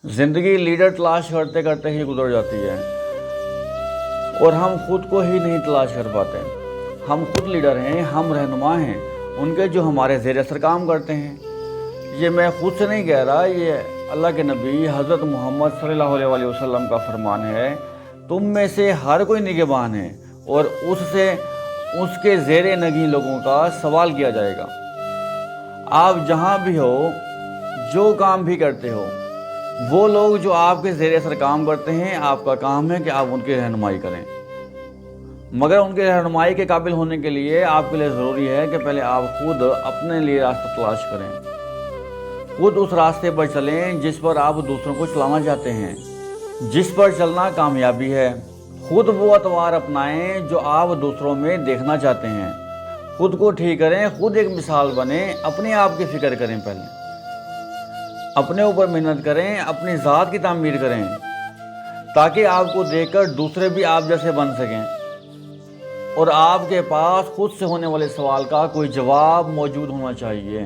ज़िंदगी लीडर तलाश करते करते ही गुजर जाती है और हम खुद को ही नहीं तलाश कर पाते। हम खुद लीडर हैं, हम रहनुमा हैं, उनके जो हमारे ज़ेर असर काम करते हैं। ये मैं खुद से नहीं कह रहा, ये अल्लाह के नबी हज़रत मोहम्मद सल्लल्लाहु अलैहि वसल्लम का फरमान है। तुम में से हर कोई निगहबान है और उससे उसके ज़ेर नगी लोगों का सवाल किया जाएगा। आप जहाँ भी हो, जो काम भी करते हो, वो लोग जो आपके ज़ेर असर काम करते हैं, आपका काम है कि आप उनकी रहनुमाई करें। मगर उनके रहनुमाई के काबिल होने के लिए आपके लिए ज़रूरी है कि पहले आप खुद अपने लिए रास्ता तलाश करें। खुद उस रास्ते पर चलें जिस पर आप दूसरों को चलाना चाहते हैं, जिस पर चलना कामयाबी है। खुद वो अतवार अपनाएं जो आप दूसरों में देखना चाहते हैं। खुद को ठीक करें, खुद एक मिसाल बने, अपने आप की फ़िक्र करें। पहले अपने ऊपर मेहनत करें, अपनी ज़ात की तामीर करें, ताकि आपको देखकर दूसरे भी आप जैसे बन सकें और आपके पास खुद से होने वाले सवाल का कोई जवाब मौजूद होना चाहिए।